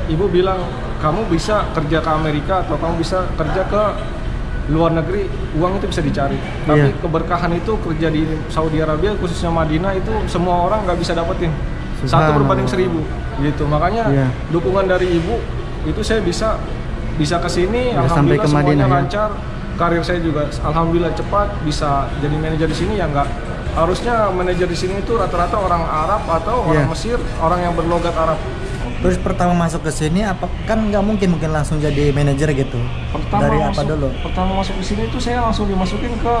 ibu bilang kamu bisa kerja ke Amerika atau kamu bisa kerja ke luar negeri, uang itu bisa dicari. Tapi keberkahan itu kerja di Saudi Arabia, khususnya Madinah, itu semua orang nggak bisa dapetin. 1/1000 gitu. Makanya dukungan dari ibu itu saya bisa ke sini. Sampai Alhamdulillah ke semuanya Madinah, lancar. Karir saya juga alhamdulillah cepat, bisa jadi manajer di sini. Ya nggak harusnya manajer di sini itu rata-rata orang Arab atau orang Mesir, orang yang berlogat Arab. Terus pertama masuk ke sini apa kan nggak mungkin langsung jadi manajer gitu. Dari apa dulu? Pertama masuk ke sini itu saya langsung dimasukin ke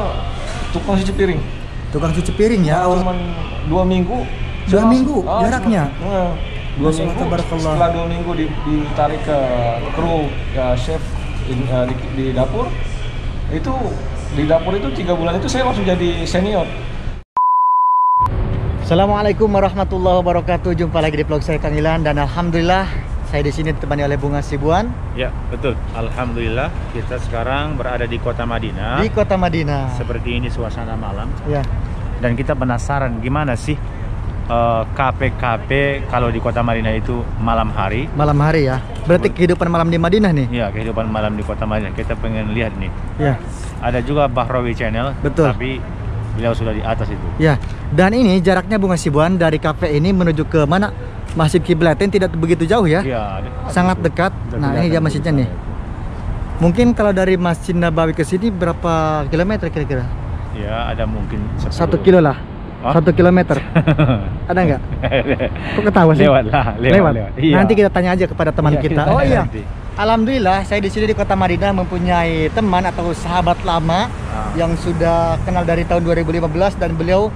tukang cuci piring. Tukang cuci piring ya? Cuman 2 minggu. 2 minggu jaraknya? 2 minggu. Setelah 2 minggu ditarik ke kru ya, chef di dapur. Itu di dapur itu 3 bulan itu saya langsung jadi senior. Assalamualaikum warahmatullahi wabarakatuh. Jumpa lagi di vlog saya Kang Ilan, dan alhamdulillah saya di sini ditemani oleh Bung Hasibuan. Ya, betul. Alhamdulillah kita sekarang berada di Kota Madinah. Di Kota Madinah. Seperti ini suasana malam. Ya. Dan kita penasaran gimana sih kafe-kafe kalau di Kota Madinah itu malam hari. Malam hari ya. Berarti kehidupan malam di Madinah nih. Ya, kehidupan malam di Kota Madinah. Kita pengen lihat nih. Ya. Ada juga Bahrawi Channel. Betul. Tapi beliau sudah di atas itu. Ya, dan ini jaraknya Bung Hasibuan dari kafe ini menuju ke mana? Masjid Kiblatain tidak begitu jauh ya? Iya, sangat dekat. Nah, ini dia masjidnya nih. Mungkin kalau dari Masjid Nabawi ke sini berapa kilometer kira-kira? Ya, ada mungkin 1 kilo lah. 1 kilometer. Ada nggak? Kok ketawa sih? Lewat. Iya. Nanti kita tanya aja kepada teman kita. Oh iya. Nanti. Alhamdulillah saya di sini di Kota Madinah mempunyai teman atau sahabat lama yang sudah kenal dari tahun 2015, dan beliau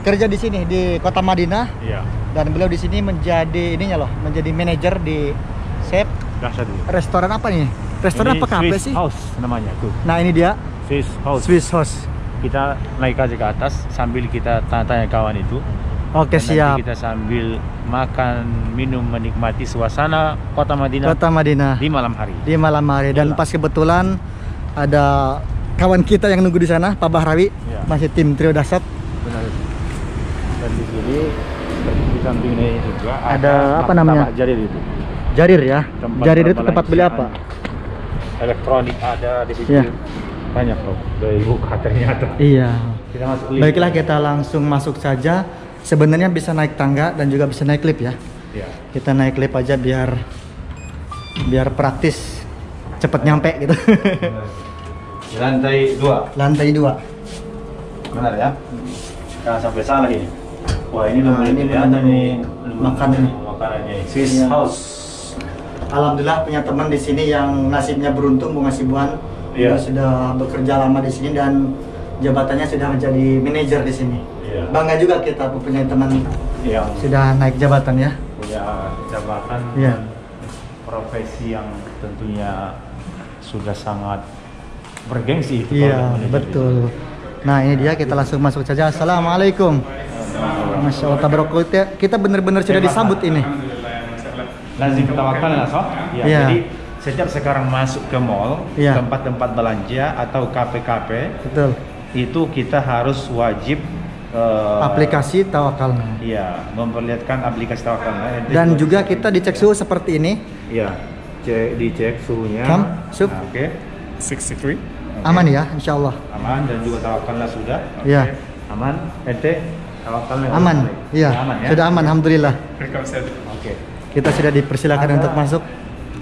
kerja di sini di Kota Madinah. Iya. Dan beliau di sini menjadi menjadi manajer di chef restoran apa nih? Restoran ini apa kafe sih? House namanya tuh. Nah, ini dia Swiss House. Kita Kita naik aja ke atas sambil kita tanya-tanya kawan itu. Oke, Dan siap. nanti kita sambil makan, minum, menikmati suasana Kota Madinah. Kota Madinah Di malam hari. di malam hari. Dan pas kebetulan ada kawan kita yang nunggu di sana, Pak Bahrawi, masih tim trio dasar. Benar. Dan di sini di samping ini juga ada apa namanya? Jarir itu. Jarir ya. Jarir itu tempat beli apa? Elektronik ada di situ. Ya. Banyak tuh. Dari buka ternyata. Iya. Kita masuk lift. Baiklah, kita langsung masuk saja. Sebenarnya bisa naik tangga dan juga bisa naik lift ya. Ya. Kita naik lift aja biar praktis, cepat nyampe gitu. Lantai 2. Lantai 2. Benar ya? Jangan sampai salah ini. Wah, ini Nah, ini kelihatan nih makanannya. Swiss Iya. House. Alhamdulillah punya teman di sini yang nasibnya beruntung, Bung Hasibuan. Iya. Dia sudah bekerja lama di sini dan jabatannya sudah menjadi manajer di sini. Iya. Bangga juga kita punya teman Yang sudah naik jabatan ya. punya jabatan Iya. dan profesi yang tentunya sudah sangat bergengsi itu. Iya, kalau manajer betul. Nah, ini dia, kita langsung masuk saja. Assalamualaikum. Masya Allah, tabarakallah. Kita benar-benar sudah disambut ini. Lazim tawakal lah, soh. Ya, Iya. jadi setiap sekarang masuk ke mall, Iya. tempat-tempat belanja atau kafe-kafe, Betul. itu kita harus wajib Aplikasi Tawakalna. iya, memperlihatkan aplikasi Tawakalna. Dan juga kita dicek suhu seperti ini. Iya, dicek suhunya. Kam, sup. Nah, oke. 63. Aman ya, insya Allah. Aman, dan juga Tawakalna sudah. Oke. Iya. Aman. Ente Tawakalna Aman. Iya. aman ya. Sudah aman, alhamdulillah. Oke. Kita sudah dipersilakan untuk masuk.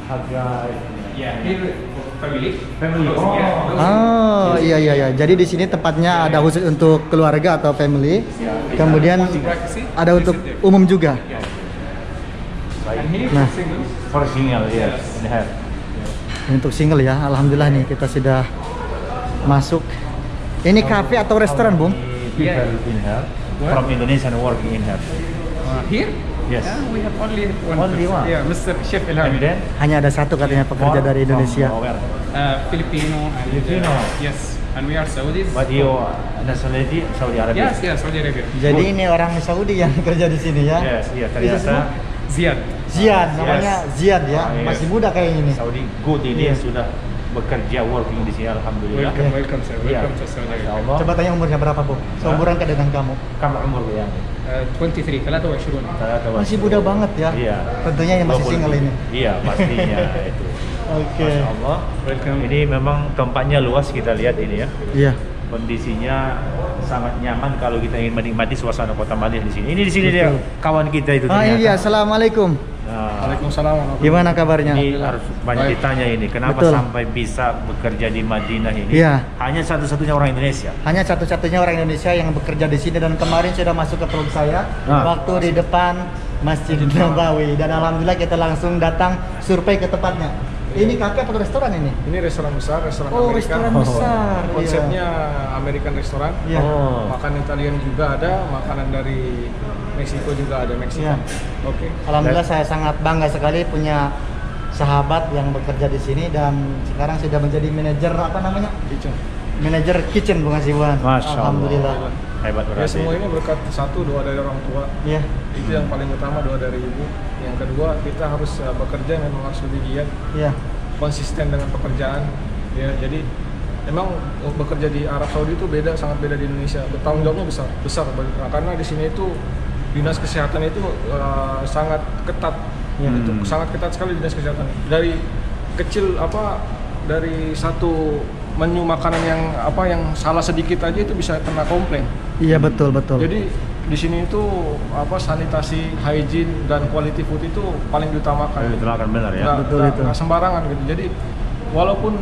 Harga Family. Oh, iya. Jadi di sini tempatnya ada khusus untuk keluarga atau family. Kemudian ada untuk umum juga. Nah, for single, yes. untuk single ya, alhamdulillah nih kita sudah masuk. Ini kafe atau restoran, Bung? People in here from Indonesian working in here. Here? Yes. We have only Only one. Yeah, Mr. Chef And Ilham. then Hanya ada satu katanya pekerja dari Indonesia. from where? Filipino. And, Filipino. yes, and we are Saudis. But your nationality Saudi Arabia. Yes, Saudi Arabia. Jadi ini orang Saudi yang kerja di sini ya. Yes, iya Bisa semua? ternyata Ziad. Ziad, namanya Ziad ya. Ah, yes. Masih muda kayaknya ini. Saudi good ini Iya. sudah bekerja working di sini alhamdulillah. Welcome, sir. Iya. Welcome to Saudi Masya Arabia. Allah. Coba tanya umurnya berapa, Bu? Seumuran ke dengan kamu? Kamu umur yang 23 23. Masih muda banget ya. Iya. Tentunya yang masih single ini. Iya, pastinya itu. Oke. Masya Allah. Ini memang tempatnya luas, kita lihat ini ya. Iya. Kondisinya sangat nyaman kalau kita ingin menikmati suasana kota Madinah di sini. Ini di sini dia kawan kita itu Ah ternyata. iya, assalamualaikum. Nah, Waalaikumsalam. Gimana kabarnya? ini harus banyak ditanya ini. Kenapa Betul. sampai bisa bekerja di Madinah ini? Iya. Hanya satu-satunya orang Indonesia. Hanya satu-satunya orang Indonesia yang bekerja di sini, dan kemarin sudah masuk ke vlog saya waktu di depan Masjid Nabawi, dan alhamdulillah kita langsung datang survei ke tempatnya. Ini kafe atau restoran ini? Ini restoran besar, restoran Oh, Amerika. restoran besar. Konsepnya American restoran. Iya. Oh. Makanan Italian juga ada, makanan dari Meksiko juga ada, Meksiko. Iya. Oke. Alhamdulillah saya sangat bangga sekali punya sahabat yang bekerja di sini, dan sekarang sudah menjadi manajer apa namanya? Kitchen. Manajer kitchen, bukan sih, Buan? Masya Allah. Alhamdulillah. Hebat Ya berarti. semua ini berkat satu, doa dari orang tua. Iya. Itu yang paling utama, doa dari ibu. Yang kedua, kita harus bekerja, memang harus lebih giat, Iya. konsisten dengan pekerjaan. Ya, jadi memang bekerja di Arab Saudi itu beda, sangat beda di Indonesia. Bertanggung jawabnya besar karena di sini itu dinas kesehatan itu sangat ketat. Iya. Itu sangat ketat sekali dinas kesehatan. Dari kecil dari satu menu makanan yang salah sedikit aja itu bisa kena komplain. Iya, betul. Jadi di sini itu sanitasi, hygiene dan quality food itu paling diutamakan. Itu benar ya. Betul itu. Nggak sembarangan gitu. Jadi walaupun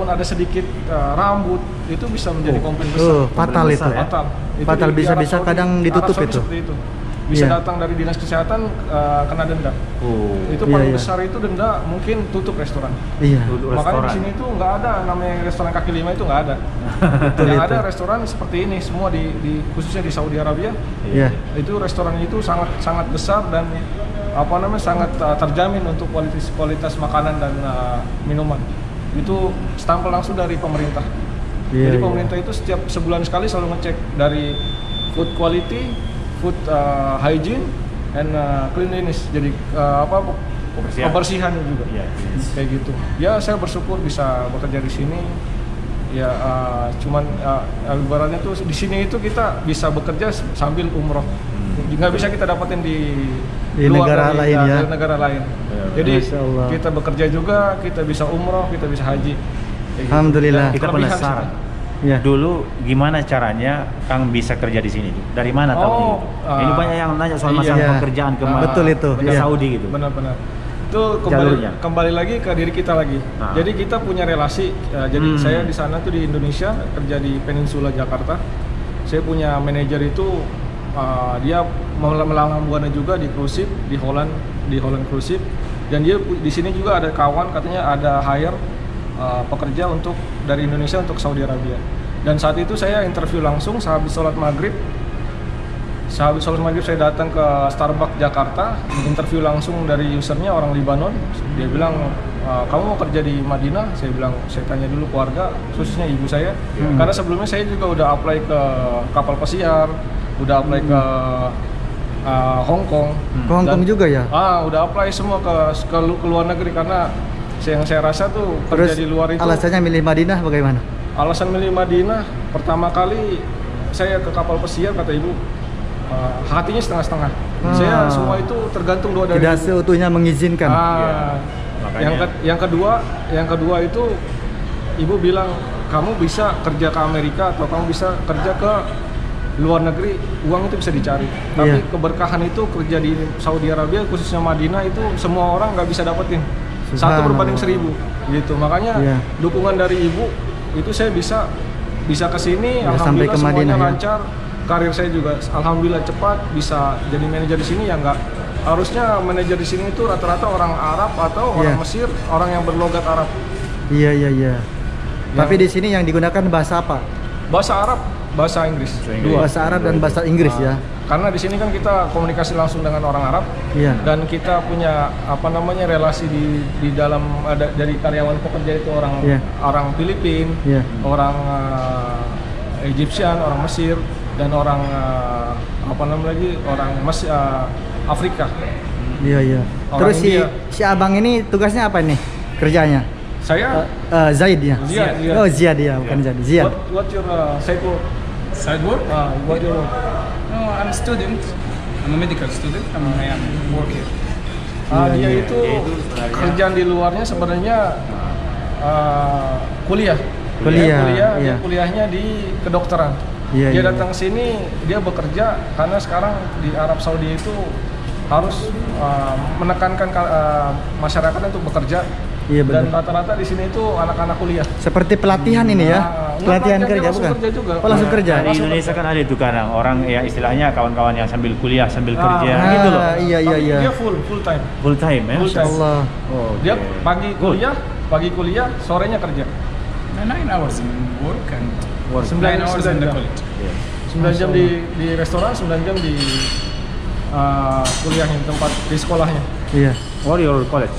ada sedikit rambut itu bisa menjadi komplain besar. fatal itu. besar ya? Fatal. Itu Fatal, di bisa-bisa Arab Saudi- kadang ditutup Arab Saudi itu. seperti itu. Bisa Iya. datang dari dinas kesehatan kena denda. Oh. Itu Iya, paling iya. besar itu denda, mungkin tutup restoran. Iya. Duduk Makanya di restoran. sini itu nggak ada namanya restoran kaki lima, itu nggak ada. Betul Yang itu. ada restoran seperti ini semua di khususnya di Saudi Arabia. Iya. Itu restoran itu sangat besar dan sangat terjamin untuk kualitas makanan dan minuman. Itu stempel langsung dari pemerintah. Iya, Jadi iya. pemerintah itu setiap sebulan sekali selalu ngecek dari food quality, food hygiene, and cleanliness. Jadi kebersihan juga. Iya. Kayak gitu. Ya saya bersyukur bisa bekerja di sini. Ya cuman ibaratnya tuh di sini itu kita bisa bekerja sambil umroh. Nggak bisa kita dapetin di luar negara lain ya. Di negara lain. Ya, Jadi Masya Allah. kita bekerja juga, kita bisa umroh, kita bisa haji. Kayak gitu. Alhamdulillah. Dan Kita kelebihan penasaran. sih. Iya. Dulu gimana caranya Kang bisa kerja di sini? Dari mana tahu Oh, itu? Ini banyak yang nanya soal masalah iya. pekerjaan ke Betul itu, ke iya. Saudi gitu. Benar-benar. Itu Jalurnya. kembali lagi ke diri kita lagi. Nah. Jadi kita punya relasi. Jadi saya di sana tuh di Indonesia kerja di Peninsula Jakarta. Saya punya manajer itu dia melanglang buana juga di cruise ship di Holland cruise ship. Dan dia di sini juga ada kawan katanya ada hire pekerja untuk dari Indonesia untuk Saudi Arabia. Dan saat itu saya interview langsung sehabis sholat maghrib. Sehabis sholat maghrib saya datang ke Starbucks Jakarta, interview langsung dari usernya orang Libanon. Dia bilang, kamu mau kerja di Madinah? Saya bilang, saya tanya dulu keluarga, khususnya ibu saya. Karena sebelumnya saya juga udah apply ke kapal pesiar, udah apply ke Hong Kong. Ke Hong Kong Dan- juga ya? Udah apply semua ke luar negeri karena yang saya rasa tuh kerja Terus di luar itu. alasannya milih Madinah bagaimana? Alasan milih Madinah, pertama kali saya ke kapal pesiar, kata ibu, hatinya setengah-setengah. Saya semua itu tergantung doa dari Tidak ibu. seutuhnya mengizinkan. Makanya. Yang kedua itu ibu bilang, kamu bisa kerja ke Amerika atau kamu bisa kerja ke luar negeri, uang itu bisa dicari. Tapi Iya. keberkahan itu kerja di Saudi Arabia, khususnya Madinah itu semua orang nggak bisa dapetin. Subhanallah. 1 berbanding 1000 gitu. Makanya Iya. dukungan dari ibu itu saya bisa ke sini. Ya, sampai Alhamdulillah ke semuanya Madinah, ya. lancar. Karir saya juga alhamdulillah cepat, bisa jadi manajer di sini. Ya nggak harusnya manajer di sini itu rata-rata orang Arab atau orang Iya. Mesir, orang yang berlogat Arab. Iya. Tapi di sini yang digunakan bahasa apa? Bahasa Arab, bahasa Inggris. Inggris. Dua. Bahasa Arab dan bahasa Inggris ya. Karena di sini kan kita komunikasi langsung dengan orang Arab. Iya. Dan kita punya relasi di dalam dari karyawan pekerja itu Iya. orang Filipina, Iya. orang Egyptian, orang Mesir, dan orang orang Afrika. Iya. Orang Terus India. si abang ini tugasnya apa nih kerjanya? Saya Zaid ya. Ziad. Oh Ziad ya, bukan Zaid. Ziad. What your side work? Side work? What your No, I'm a student. I'm a medical student. I am working. Dia itu kerjaan di luarnya sebenarnya kuliah. Kuliah, Kuliahnya di kedokteran. Dia datang sini, dia bekerja karena sekarang di Arab Saudi itu harus menekankan masyarakat untuk bekerja. Iya, benar. Dan rata-rata di sini itu anak-anak kuliah. Seperti pelatihan ini ya? Pelatihan kerja langsung bukan? kerja juga. Oh, langsung kerja. Di Indonesia kan ada itu kadang orang ya istilahnya kawan-kawan yang sambil kuliah sambil kerja gitu loh. Iya. Dia full time. Full time ya. Full time. Allah. Oh, Dia pagi kuliah, sorenya kerja. 9 hours in work and 9 hours in the college. 9 jam di restoran, 9 jam di kuliahnya, tempat di sekolahnya. Iya. Where your college?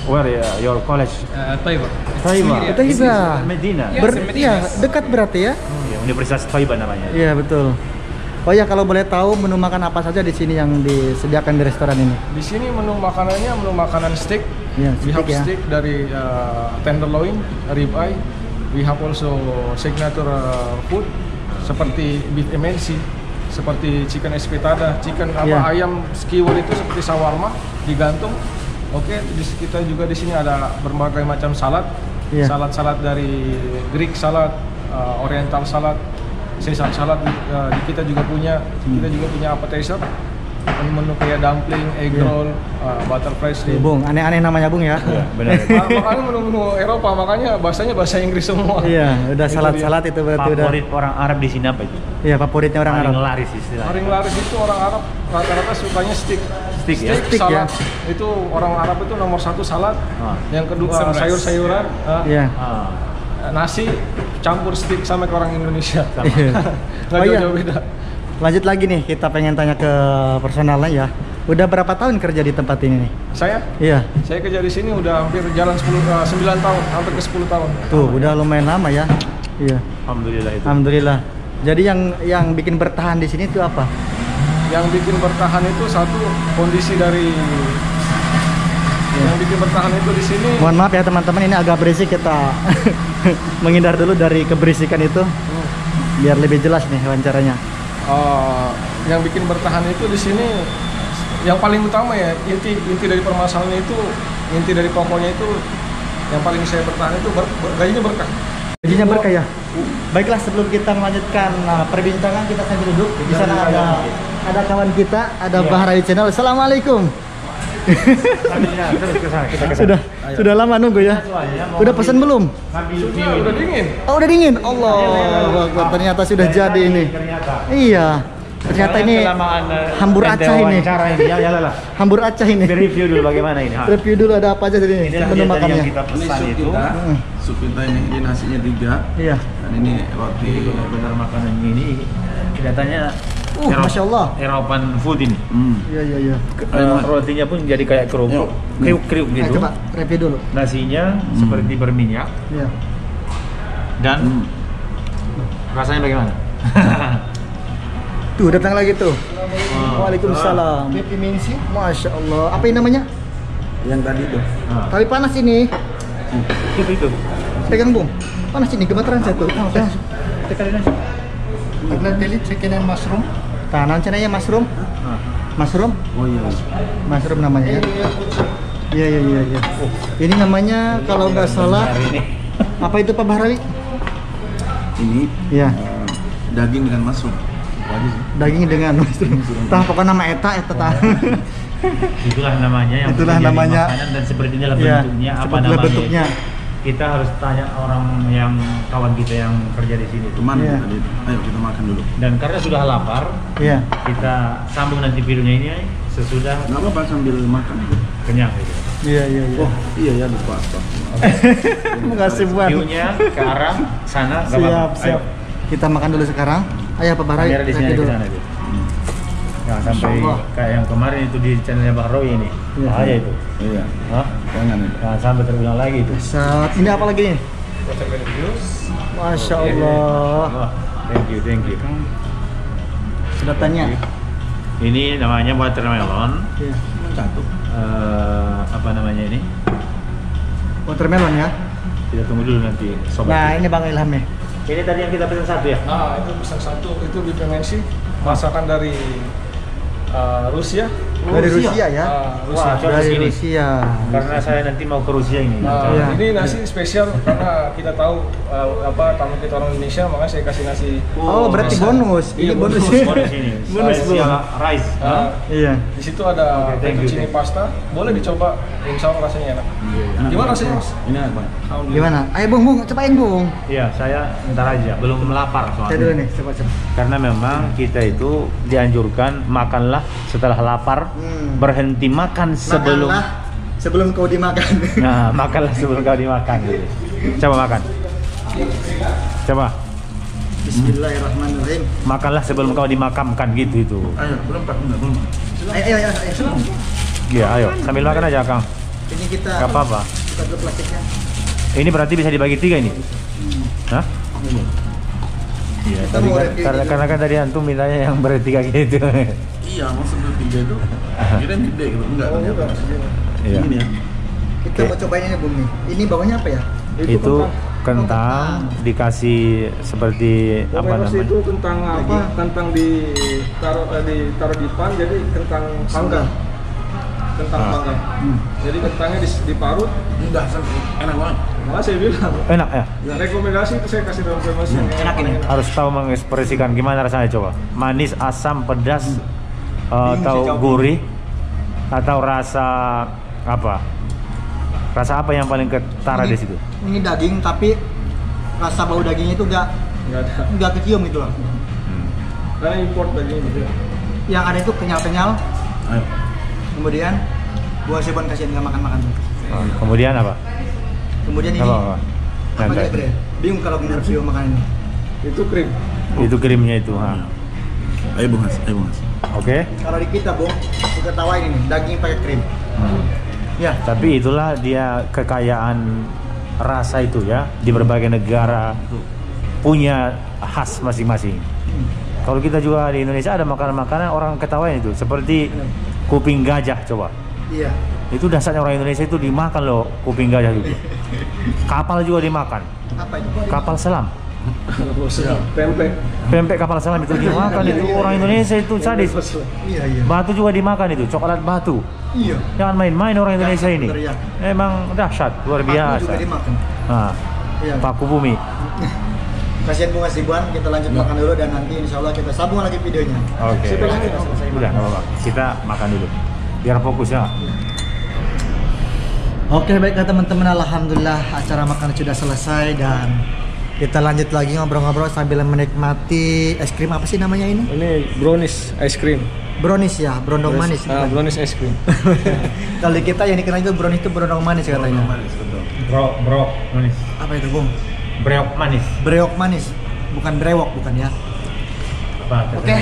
Where your college? Taiwan. Taiwan. Itu juga. Medina. Iya, dekat berarti ya? Ya, Universitas Taiwan namanya. Iya, betul. Oh ya, kalau boleh tahu menu makan apa saja di sini yang disediakan di restoran ini? Di sini menu makanan steak. Iya, We have steak ya. steak dari tenderloin, rib eye. We have also signature food seperti beef MNC, seperti chicken espetada, ayam skewer itu seperti shawarma digantung. Oke, kita juga di sini ada berbagai macam salad. Iya. Salad dari Greek salad, Oriental salad, Caesar salad. Kita juga punya appetizer. Menu kayak dumpling, egg roll, butterfly shrimp. Bung, aneh-aneh namanya Bung ya? Iya, benar. Makanya menu-menu Eropa, makanya bahasanya bahasa Inggris semua. Iya, udah salad-salad itu berarti udah. Favorit orang Arab di sini apa itu? Iya, favoritnya orang Paling Arab. laris istilahnya. Paling laris itu orang Arab rata-rata sukanya steak. Steak ya? Steak salad. ya? Itu orang Arab itu nomor 1 salad. Yang kedua Sunrise. sayur-sayuran. Iya. Nasi campur steak sama ke orang Indonesia. Iya. Nggak Oh, iya. jauh-jauh beda. Lanjut lagi nih, kita pengen tanya ke personalnya ya. Udah berapa tahun kerja di tempat ini nih? Saya kerja di sini udah hampir jalan 9 tahun, hampir ke 10 tahun. Tuh, udah lumayan lama ya. Iya. Alhamdulillah itu. Alhamdulillah. Jadi yang bikin bertahan di sini itu apa? Yang bikin bertahan itu satu kondisi dari yang bikin bertahan itu di sini. Mohon maaf ya teman-teman, ini agak berisik, kita menghindar dulu dari keberisikan itu biar lebih jelas nih wawancaranya. Yang bikin bertahan itu di sini yang paling utama ya, inti dari permasalahan itu, inti dari pokoknya itu yang paling saya bertahan itu gajinya berkah. Gajinya berkah ya. Baiklah, sebelum kita melanjutkan perbincangan, kita sambil duduk. Di sana ada kawan kita, ada Bahrawi Channel. Assalamualaikum. Terus ke sana, kita ke sana. Sudah lama nunggu ya. Udah pesan belum? Udah dingin. Oh, udah dingin. Allah, ternyata sudah jadi ini. Iya. Ternyata ini hambur acah ini. Ya lah. Hambur acah ini. Review dulu bagaimana ini. Review dulu ada apa aja tadi Inilah menu makannya. yang kita pesan itu. Sup kita ini nasinya 3. Iya. Dan ini roti. Benar makanan ini kelihatannya Masya Allah. Eropan food ini. Iya. Rotinya pun jadi kayak kerupuk, kriuk-kriuk gitu. Coba review dulu. Nasinya seperti berminyak Iya. dan rasanya bagaimana? Tuh, datang lagi tuh. Waalaikumsalam. Baby Minsi. Masya Allah. Apa ini namanya? Yang tadi tuh. Tapi panas ini. Itu. Pegang Bung. Panas ini, gemeteran saya tuh. Tekan aja. Agladeli chicken and mushroom. Tanan cenanya mushroom. Mushroom? Oh iya. Mushroom namanya ya. Iya. Ini namanya kalau nggak salah apa itu Pak Bahrawi? Ini Iya. daging dengan mushroom. Apa aja sih? Daging dengan mushroom. Tah pokoknya nama eta tah. Itulah namanya yang Itulah menjadi namanya. makanan dan seperti inilah Iya, bentuknya. Apa sepertilah namanya? bentuknya. Kita harus tanya orang yang kawan kita yang kerja di sini. Kemana Iya. tadi? Ayo kita makan dulu. Dan karena sudah lapar, Iya. kita sambung nanti videonya ini sesudah Nggak apa-apa sambil makan. kenyang gitu. Iya. Oh iya ya lupa. Makasih buat. View-nya ke arah sana, nggak apa-apa. Siap. Kita makan dulu sekarang. Ayo Pak Bahrawi. Kamera di sini review ke dulu. sana itu. Nah, sampai Masya Allah. kayak yang kemarin itu di channelnya Bahrawi ini. Iya. Bahaya itu. Iya. Hah? Jangan itu. Nah, sampai terulang lagi itu. Saat ini apa lagi nih? Masya Allah. Wah, thank you. Sudah tanya. Ini namanya watermelon. Iya. Satu. Apa namanya ini? Watermelon ya. Kita tunggu dulu nanti sobat. Nah, ini Bang Ilham nih. Ini tadi yang kita pesan satu ya? Itu pesan satu, itu beef MNC. masakan dari Rusia. Dari Rusia ya? Wah, coba Dari sini. Rusia. Karena saya nanti mau ke Rusia ini. Iya. Ini nasi spesial karena kita tahu tamu kita orang Indonesia, makanya saya kasih nasi. Oh, berarti bonus. Iya, Ini bonus. Bonus ini. Bonus, Bu. Rice. Iya. Di situ ada Oke, thank you, fettuccine thank you. pasta, boleh dicoba. Insya Allah rasanya enak. Gimana rasanya, Mas? Ini enak banget. Alhamdulillah. Gimana? Ayo Bung, cobain Bung. Iya, saya ntar aja. Belum lapar Saya dulu soalnya. nih, coba. Karena memang kita itu dianjurkan makanlah setelah lapar, berhenti makan sebelum. Makanlah sebelum kau dimakan. Nah, makanlah sebelum kau dimakan gitu. Coba makan. Coba. Bismillahirrahmanirrahim. Makanlah sebelum kau dimakamkan gitu itu. Ayo, belum Pak, belum. Ayo. Iya, ayo. Sambil makan aja, Kang. Ini kita Gak apa-apa. Kita dulu plastiknya. Ini berarti bisa dibagi 3 ini? Hah? Iya, Kita tadi mau kan, review karena, dulu. karena kan tadi antum mintanya yang bertiga gitu. Iya, maksud bertiga itu kirain gede gitu. Enggak, ternyata. Iya. Ini ya. Kita mau cobain ini Bung nih. Ini bawahnya apa ya? Itu kentang dikasih seperti apa Pomelo namanya? itu kentang apa? Kentang ditaruh di pan, jadi kentang panggang. Kentang panggang. Jadi kentangnya diparut. Udah, enak banget. Malah saya bilang, Enak ya? ya, rekomendasi itu saya kasih rekomendasi. Enak ini. Harus tahu mengekspresikan gimana rasanya coba. Manis, asam, pedas, atau sih, gurih, atau rasa apa? Rasa apa yang paling ketara di situ? Ini daging tapi rasa bau dagingnya itu Nggak ada. nggak kecium gitu loh. Karena import daging gitu. Yang ada itu kenyal-kenyal. Ayo. Kemudian buah sebon kasihan nggak makan-makan. Kemudian apa? Kemudian ini Apa? apa dia Bre? Bingung kalau nge-review makanan ini. Itu krim. Itu krimnya itu. Ha. Ayo Bung Has, ayo Bung Has. Oke. Kalau di kita Bung, kita tawain ini daging pakai krim. Ya. Tapi itulah dia kekayaan rasa itu ya, di berbagai negara punya khas masing-masing. Kalau kita juga di Indonesia ada makanan-makanan orang ketawain itu, seperti kuping gajah coba. Iya. Itu dasarnya orang Indonesia itu dimakan loh kuping gajah itu. Kapal juga dimakan. Apa itu? Kapal selam. Pempek. Pempek kapal selam itu dimakan itu orang Indonesia itu sadis. Iya, iya. Batu juga dimakan itu, coklat batu. Iya. Jangan main-main orang Indonesia ini. bener, ya. Emang dahsyat, luar Paku juga biasa. dimakan. Nah, Iya. paku bumi. Kasihan Bung Hasibuan, kita lanjut makan dulu dan nanti insya Allah kita sambung lagi videonya. Oke. Siapa lagi? Selesai Udah, makan. nggak apa-apa. Kita makan dulu. Biar fokus ya. Oke, baiklah teman-teman, alhamdulillah acara makan sudah selesai dan kita lanjut lagi ngobrol-ngobrol sambil menikmati es krim apa sih namanya ini? Ini brownies ice cream. Brownies ya, brondong manis. bukan? Brownies ice cream. Kalau di kita yang dikenal itu brownies itu brondong manis katanya. Manis, betul. Bro, manis. Apa itu Bung? Breok manis. Breok manis, bukan brewok bukan ya? Apa? Oke,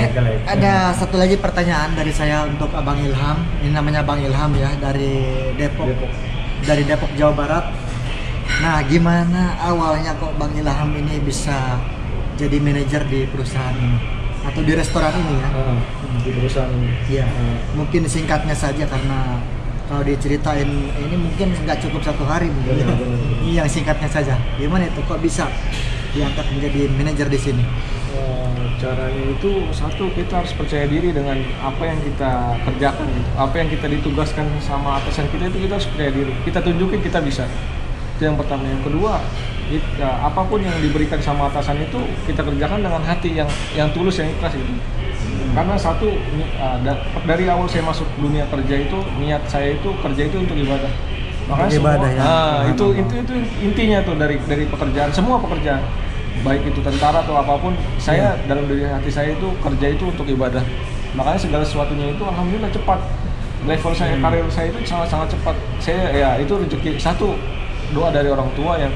ada satu lagi pertanyaan dari saya untuk Abang Ilham. Ini namanya Bang Ilham ya, dari Depok. Dari Depok, Jawa Barat. Nah, gimana awalnya kok Bang Ilham ini bisa jadi manajer di perusahaan ini atau di restoran ini ya? Di perusahaan ini. Iya. Mungkin singkatnya saja karena kalau diceritain ini mungkin nggak cukup 1 hari mungkin. Ini yang singkatnya saja. Gimana itu kok bisa diangkat menjadi manajer di sini? Caranya itu satu, kita harus percaya diri dengan apa yang kita kerjakan gitu. Apa yang kita ditugaskan sama atasan kita itu kita harus percaya diri. Kita tunjukin kita bisa. Itu yang pertama. Yang kedua, apapun yang diberikan sama atasan itu kita kerjakan dengan hati yang tulus, yang ikhlas gitu. Karena satu, dari awal saya masuk dunia kerja itu, niat saya itu kerja itu untuk ibadah. Makanya Ibadah, ya. itu intinya tuh dari pekerjaan, semua pekerjaan, baik itu tentara atau apapun, saya dalam diri hati saya itu kerja itu untuk ibadah. Makanya segala sesuatunya itu alhamdulillah cepat. Level saya, karir saya itu sangat cepat. Saya ya itu rezeki. Satu, doa dari orang tua, yang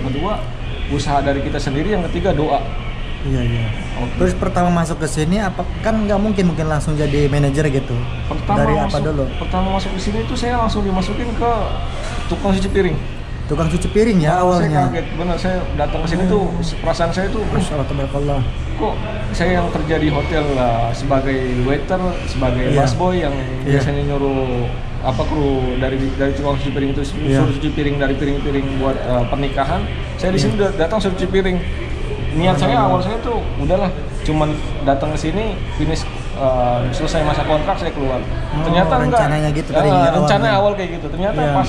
kedua usaha dari kita sendiri, yang ketiga doa. Iya, iya. Oke. Terus pertama masuk ke sini apa kan nggak mungkin langsung jadi manajer gitu. Dari apa dulu? Pertama masuk di sini itu saya langsung dimasukin ke tukang cuci piring. Tukang cuci piring ya Saya awalnya. kaget, benar, saya datang ke sini tuh perasaan saya tuh, Masya Allah, tabarakallah. kok saya yang kerja di hotel sebagai waiter, sebagai Iya. busboy yang Iya. biasanya nyuruh kru dari tukang cuci piring itu Iya. suruh cuci piring dari piring-piring buat pernikahan. Saya di sini datang suruh cuci piring. Niat saya awal saya tuh udahlah cuman datang ke sini finish selesai masa kontrak saya keluar. Ternyata enggak. Rencananya gitu tadi rencana awalnya. awal kayak gitu. Ternyata Iya. pas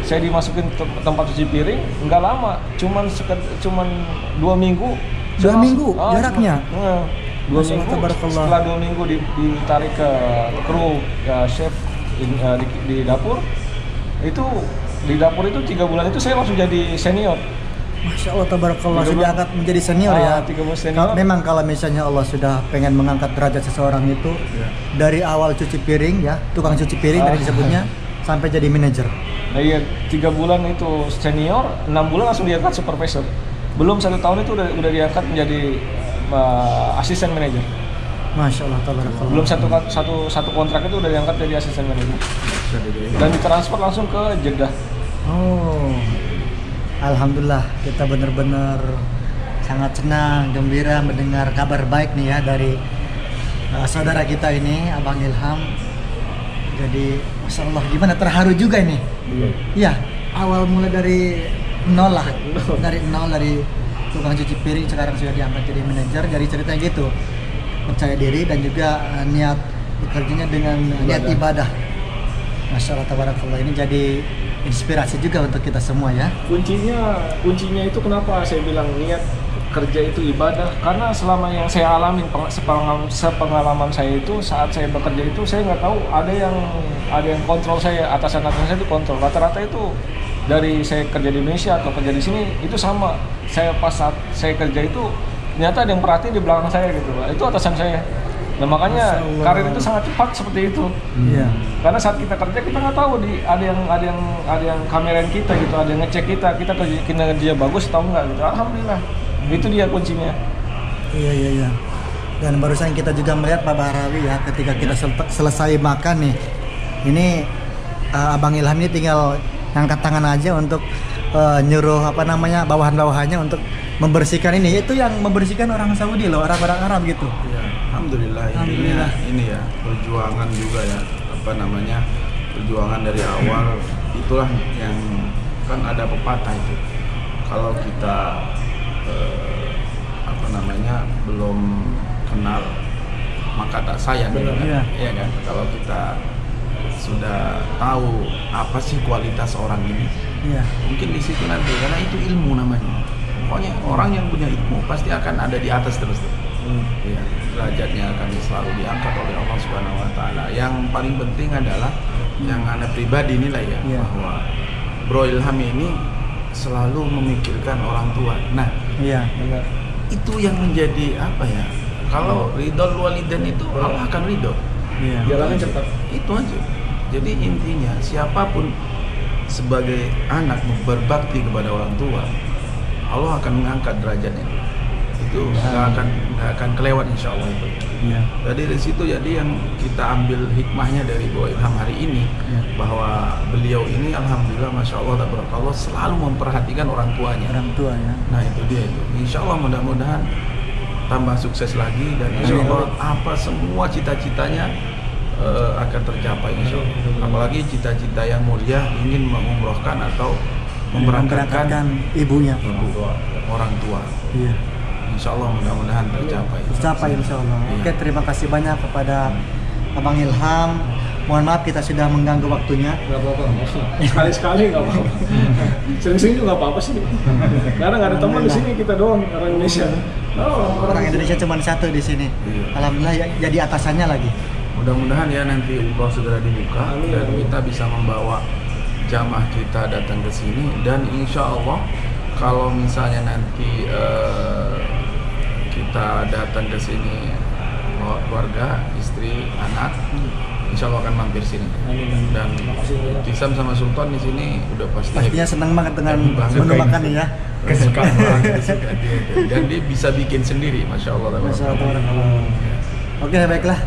saya dimasukin tempat cuci piring enggak lama, cuman 2 minggu. 2 minggu jaraknya? Cuma, 2 Masya Allah, minggu. tabarakallah. Setelah 2 minggu ditarik ke kru chef di dapur. Itu di dapur itu 3 bulan itu saya langsung jadi senior. Masya Allah, tabarakallah, 3 sudah bulan. angkat menjadi senior ya. 3 bulan senior. Memang kalau misalnya Allah sudah pengen mengangkat derajat seseorang itu dari awal cuci piring ya, tukang cuci piring tadi disebutnya, sampai jadi manajer. Nah, iya, 3 bulan itu senior, 6 bulan langsung diangkat supervisor. Belum 1 tahun itu udah diangkat menjadi asisten manajer. Masya Allah, tabarakallah. Belum satu kontrak itu udah diangkat jadi asisten manajer. Dan ditransfer langsung ke Jeddah. Oh, alhamdulillah, kita benar-benar sangat senang, gembira mendengar kabar baik nih ya dari saudara kita ini, Abang Ilham. Jadi, Masya Allah, gimana, terharu juga ini. Iya, awal mulai dari nol lah, dari tukang cuci piring sekarang sudah diangkat jadi manajer. Jadi ceritanya gitu, percaya diri dan juga niat bekerjanya dengan niat ibadah. Masya Allah, tabarakallah, ini jadi inspirasi juga untuk kita semua ya. Kuncinya itu kenapa saya bilang niat kerja itu ibadah, karena selama yang saya alami sepengalaman saya itu saat saya bekerja itu saya nggak tahu ada yang kontrol saya, atasan saya itu kontrol. Rata-rata itu dari saya kerja di Indonesia atau kerja di sini itu sama. Saya pas saat saya kerja itu ternyata ada yang perhatiin di belakang saya gitu, itu atasan saya. Nah makanya karir itu sangat cepat seperti itu. Iya. Karena saat kita kerja kita nggak tahu ada yang kamerain kita gitu, ada yang ngecek kita kerja bagus atau enggak gitu. Alhamdulillah. Itu dia kuncinya. Iya. Dan barusan kita juga melihat Pak Bahrawi ya, ketika kita selesai makan nih, ini Abang Ilham ini tinggal ngangkat tangan aja untuk nyuruh bawahan-bawahannya untuk membersihkan ini. Itu yang membersihkan orang Saudi loh, orang-orang Arab gitu. Ya, alhamdulillah. Ini ya perjuangan juga ya, perjuangan dari awal. Itulah yang kan ada pepatah itu, kalau kita belum kenal maka tak sayang gitu kan. Iya kan, kalau kita sudah tahu apa sih kualitas orang ini, mungkin di situ nanti, karena itu ilmu namanya. Pokoknya orang yang punya ilmu pasti akan ada di atas terus. Ya, derajatnya akan selalu diangkat oleh Allah Subhanahu Wa Taala. Yang paling penting adalah yang Anda pribadi nilai ya, bahwa Bro Ilham ini selalu memikirkan orang tua. Nah, Benar. itu yang menjadi apa ya? Kalau ridho walidain itu Allah akan ridho. Jalannya cepat. Itu aja. Jadi intinya siapapun sebagai anak berbakti kepada orang tua, Allah akan mengangkat derajatnya. Itu nggak akan kelewat insya Allah itu. Jadi dari situ yang kita ambil hikmahnya dari Bro Ilham hari ini, bahwa beliau ini alhamdulillah masya Allah tabarakallah selalu memperhatikan orang tuanya. Nah itu dia itu. Insya Allah mudah-mudahan tambah sukses lagi, dan insya Allah apa semua cita-citanya akan tercapai insya Allah. Apalagi cita-cita yang mulia, ingin mengumrohkan atau memberangkatkan ibunya, orang tua. Insya Allah mudah-mudahan tercapai insya Allah. Iya. Oke, terima kasih banyak kepada Abang Ilham. Mohon maaf kita sudah mengganggu waktunya. Gak apa-apa, sekali-sekali gak apa-apa. Sering-sering juga gak apa-apa sih. Karena gak ada teman di sini, kita doang orang Indonesia. Orang Indonesia cuma satu di sini. Alhamdulillah jadi atasannya lagi. Mudah-mudahan ya nanti umroh segera dibuka. Amin. Dan kita bisa membawa jamaah kita datang ke sini, dan insya Allah kalau misalnya nanti kita datang ke sini bawa keluarga, istri, anak, insya Allah akan mampir sini. Dan Tisam sama Sultan di sini udah pasti Pastinya senang banget dengan Banget. menu makannya ya. kesukaan banget, kesukaan dia. Dan dia bisa bikin sendiri, masya Allah. Masya Allah. Oke, baiklah.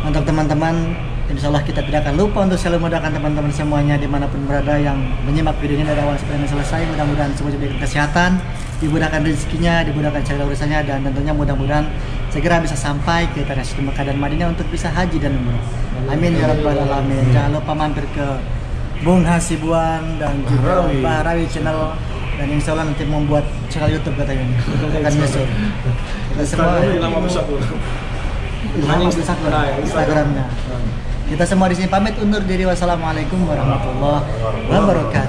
Untuk teman-teman, insya Allah kita tidak akan lupa untuk selalu memudahkan teman-teman semuanya dimanapun berada yang menyimak video ini dari awal sampai selesai. Mudah-mudahan semua diberikan kesehatan, dimudahkan rezekinya, dimudahkan segala urusannya, dan tentunya mudah-mudahan segera bisa sampai ke tanah suci Mekah dan Madinah untuk bisa haji dan umroh. Amin ya rabbal alamin. Jangan lupa mampir ke Bung Hasibuan dan juga Bahrawi channel, dan insya Allah nanti membuat channel YouTube katanya akan nyusul. Kita semua nama besar Ilham Abdul Sakur Instagramnya. Kita semua di sini pamit undur diri. Wassalamualaikum warahmatullahi wabarakatuh.